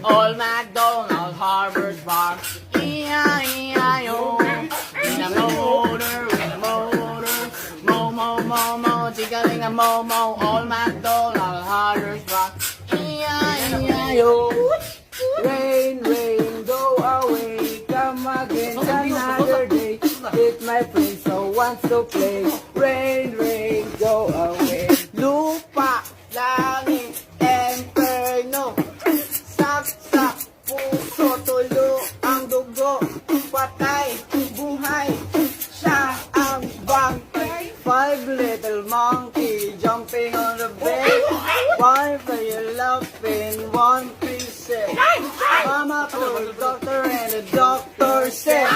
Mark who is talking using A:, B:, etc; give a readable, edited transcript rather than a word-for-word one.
A: Old MacDonald, Harvard Bar, E-I-E-I-O. In a motor, mo, mo, mo, mo, tickling a mo, mo. Old MacDonald, Harvard Bar, E-I-E-I-O. Rain, rain, go away, come again another day. With my friends so wants to play. Rain, rain, go away. Lupa, langit, inferno. Saksak, puso, tulo ang dugo. Patay, buhay, siya ang vampire. Five little monkey jumping on the bed. One for you laughing, one piece. Mama told the doctor and the doctor said